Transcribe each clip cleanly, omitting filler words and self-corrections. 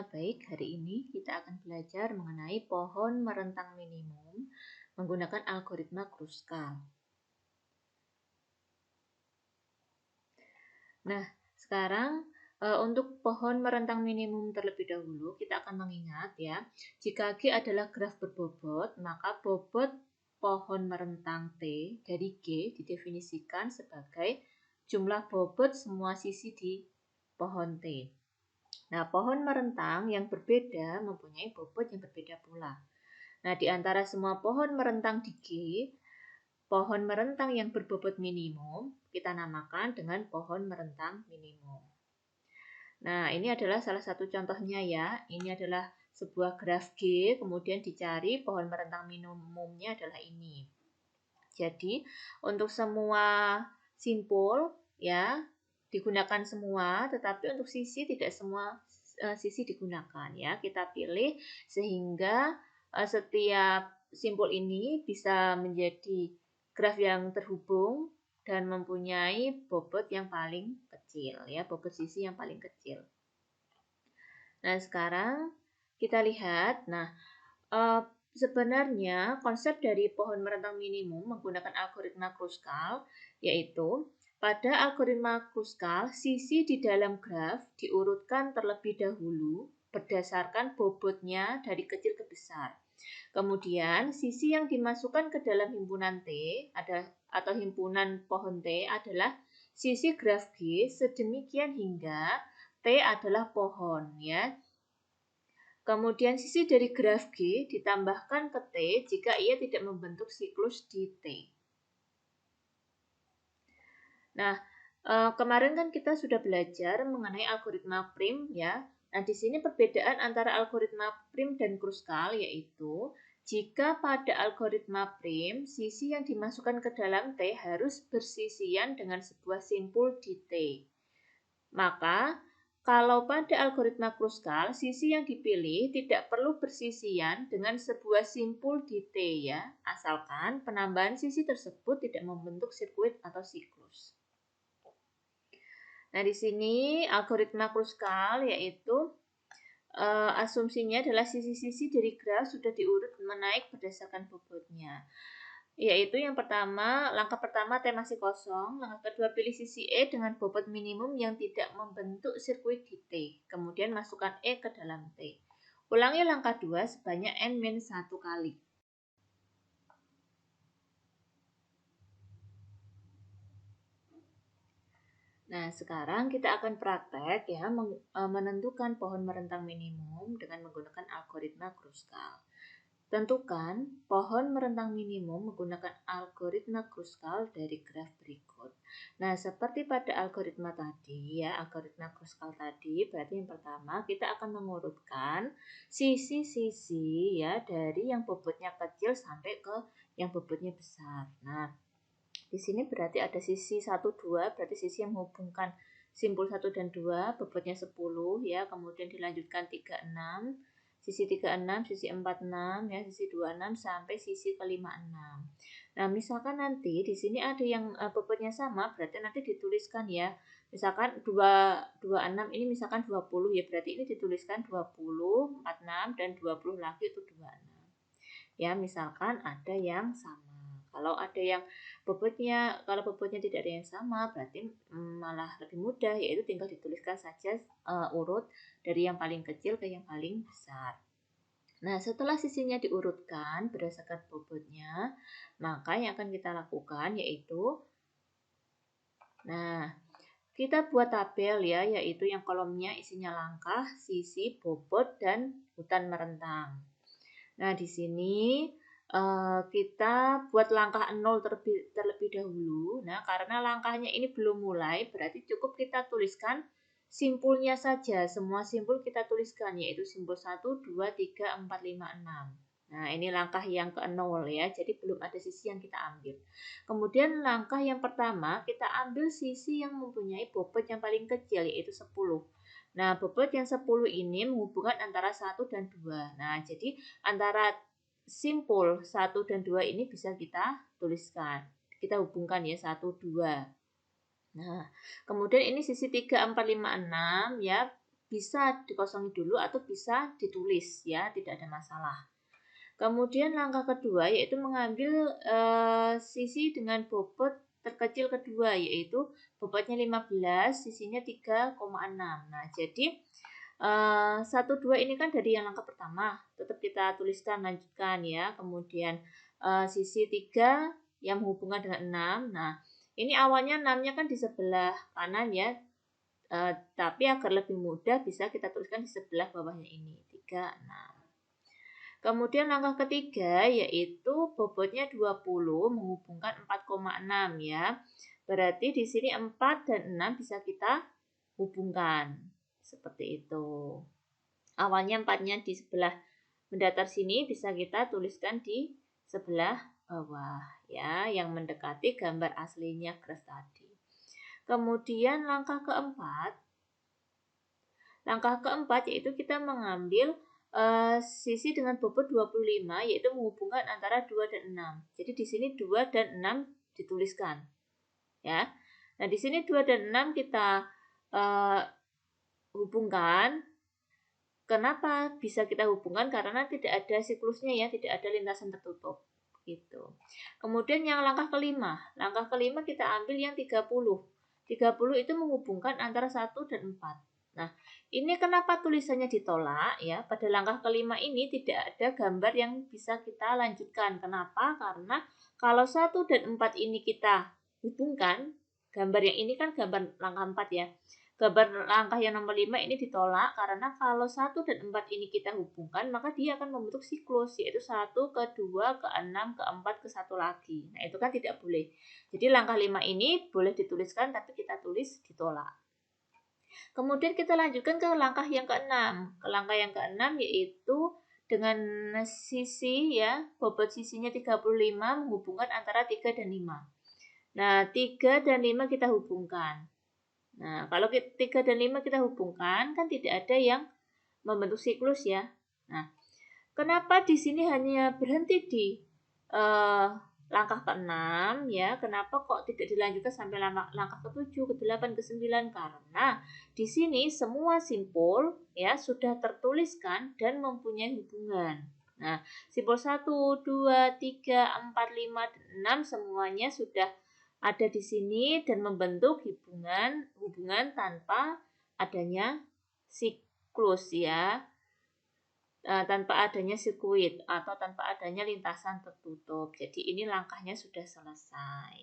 baik, hari ini kita akan belajar mengenai pohon merentang minimum menggunakan algoritma Kruskal. Nah, sekarang untuk pohon merentang minimum terlebih dahulu, kita akan mengingat ya, jika G adalah graf berbobot, maka bobot pohon merentang T dari G didefinisikan sebagai jumlah bobot semua sisi di pohon T. Nah, pohon merentang yang berbeda mempunyai bobot yang berbeda pula. Nah, di antara semua pohon merentang di G, pohon merentang yang berbobot minimum kita namakan dengan pohon merentang minimum. Nah, ini adalah salah satu contohnya ya. Ini adalah sebuah graf G, kemudian dicari pohon merentang minimumnya adalah ini. Jadi, untuk semua simpul ya, digunakan semua, tetapi untuk sisi tidak semua sisi digunakan ya. Kita pilih sehingga setiap simpul ini bisa menjadi graf yang terhubung dan mempunyai bobot yang paling kecil ya, bobot sisi yang paling kecil. Nah, sekarang kita lihat, sebenarnya konsep dari pohon merentang minimum menggunakan algoritma Kruskal yaitu pada algoritma Kruskal sisi di dalam graf diurutkan terlebih dahulu berdasarkan bobotnya dari kecil ke besar. Kemudian sisi yang dimasukkan ke dalam himpunan T atau himpunan pohon T adalah sisi graf G sedemikian hingga T adalah pohon ya. Kemudian sisi dari graf G ditambahkan ke T jika ia tidak membentuk siklus di T. Nah, kemarin kan kita sudah belajar mengenai algoritma prim ya. Nah, di sini perbedaan antara algoritma prim dan Kruskal yaitu jika pada algoritma prim sisi yang dimasukkan ke dalam T harus bersisian dengan sebuah simpul di T. Maka kalau pada algoritma Kruskal, sisi yang dipilih tidak perlu bersisian dengan sebuah simpul di T ya, asalkan penambahan sisi tersebut tidak membentuk sirkuit atau siklus. Nah, di sini algoritma Kruskal yaitu asumsinya adalah sisi-sisi dari graf sudah diurut menaik berdasarkan bobotnya. Yaitu yang pertama, langkah pertama T masih kosong, langkah kedua pilih sisi E dengan bobot minimum yang tidak membentuk sirkuit di T, kemudian masukkan E ke dalam T. Ulangi langkah 2 sebanyak N-1 kali. Nah, sekarang kita akan praktek ya, menentukan pohon merentang minimum dengan menggunakan algoritma Kruskal. Tentukan pohon merentang minimum menggunakan algoritma Kruskal dari graf berikut. Nah, seperti pada algoritma tadi ya, algoritma Kruskal tadi, berarti yang pertama kita akan mengurutkan sisi-sisi ya dari yang bobotnya kecil sampai ke yang bobotnya besar. Nah, di sini berarti ada sisi 1 2, berarti sisi yang menghubungkan simpul 1 dan 2, bobotnya 10 ya, kemudian dilanjutkan 3 6. Sisi 36, sisi 46 ya, sisi 26 sampai sisi ke-56. Nah, misalkan nanti di sini ada yang bobotnya sama, berarti nanti dituliskan ya. Misalkan 26 ini misalkan 20 ya, berarti ini dituliskan 20, 46 dan 20 lagi itu 26. Ya, misalkan ada yang sama. Kalau bobotnya tidak ada yang sama, berarti malah lebih mudah, yaitu tinggal dituliskan saja urut dari yang paling kecil ke yang paling besar. Nah, setelah sisinya diurutkan berdasarkan bobotnya, maka yang akan kita lakukan yaitu, kita buat tabel ya, yaitu yang kolomnya isinya langkah, sisi, bobot, dan hutan merentang. Nah, di sini kita buat langkah 0 terlebih dahulu. Nah, karena langkahnya ini belum mulai, berarti cukup kita tuliskan simpulnya saja. Semua simpul kita tuliskan, yaitu simpul 1, 2, 3, 4, 5, 6. Nah, ini langkah yang ke-0 ya, jadi belum ada sisi yang kita ambil. Kemudian langkah yang pertama, kita ambil sisi yang mempunyai bobot yang paling kecil, yaitu 10. Nah, bobot yang 10 ini menghubungkan antara 1 dan 2. Nah, jadi antara simpul 1 dan 2 ini bisa kita tuliskan. Kita hubungkan ya 1, 2. Nah, kemudian ini sisi 3, 4, 5, 6 ya. bisa dikosongi dulu atau bisa ditulis ya, tidak ada masalah. Kemudian langkah kedua yaitu mengambil sisi dengan bobot terkecil kedua, yaitu bobotnya 15, sisinya 3,6. Nah, jadi 1, 2 ini kan dari yang langkah pertama, tetap kita tuliskan, lanjutkan ya. Kemudian sisi 3 yang menghubungkan dengan 6. Nah, ini awalnya 6-nya kan di sebelah kanan ya, tapi agar lebih mudah bisa kita tuliskan di sebelah bawahnya ini, 3, 6. Kemudian langkah ketiga yaitu bobotnya 20 menghubungkan 4,6 ya. Berarti di sini 4 dan 6 bisa kita hubungkan. Seperti itu. Awalnya 4-nya di sebelah mendatar sini bisa kita tuliskan di sebelah bawah ya, yang mendekati gambar aslinya graf tadi. Kemudian langkah keempat yaitu kita mengambil sisi dengan bobot 25 yaitu menghubungkan antara 2 dan 6. Jadi di sini 2 dan 6 dituliskan. Ya. Nah, di sini 2 dan 6 kita hubungkan. Kenapa bisa kita hubungkan? Karena tidak ada siklusnya ya, tidak ada lintasan tertutup. Gitu. Kemudian yang langkah kelima kita ambil yang 30. 30 itu menghubungkan antara 1 dan 4. Nah, ini kenapa tulisannya ditolak ya? Pada langkah kelima ini tidak ada gambar yang bisa kita lanjutkan. Kenapa? Karena kalau 1 dan 4 ini kita hubungkan, gambar yang ini kan gambar langkah 4 ya. Gambar langkah yang nomor 5 ini ditolak karena kalau 1 dan 4 ini kita hubungkan, maka dia akan membentuk siklus, yaitu 1 ke 2 ke 6 ke 4 ke 1 lagi. Nah, itu kan tidak boleh. Jadi langkah 5 ini boleh dituliskan tapi kita tulis ditolak. Kemudian kita lanjutkan ke langkah yang ke-6. Ke langkah yang ke-6 yaitu dengan sisi ya, bobot sisinya 35 menghubungkan antara 3 dan 5. Nah, 3 dan 5 kita hubungkan. Nah, kalau 3 dan 5 kita hubungkan, kan tidak ada yang membentuk siklus ya. Nah, kenapa di sini hanya berhenti di langkah ke-6 ya? Kenapa kok tidak dilanjutkan sampai langkah ke-7, ke-8, ke-9? Karena di sini semua simpul ya sudah tertuliskan dan mempunyai hubungan. Nah, simpul 1, 2, 3, 4, 5, 6 semuanya sudah ada di sini dan membentuk hubungan tanpa adanya siklus ya, tanpa adanya sirkuit atau tanpa adanya lintasan tertutup. Jadi ini langkahnya sudah selesai.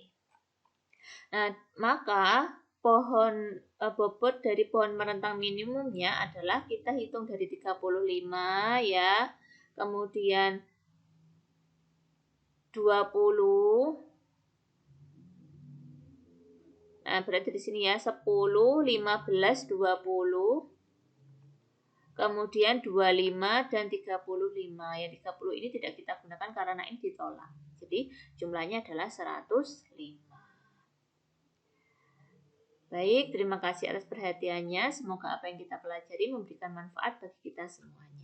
Nah, maka bobot dari pohon merentang minimumnya adalah kita hitung dari 35 ya, kemudian 20. Nah, berarti di sini ya 10, 15, 20. Kemudian 25 dan 35. Yang 30 ini tidak kita gunakan karena ini ditolak. Jadi jumlahnya adalah 105. Baik, terima kasih atas perhatiannya. Semoga apa yang kita pelajari memberikan manfaat bagi kita semuanya.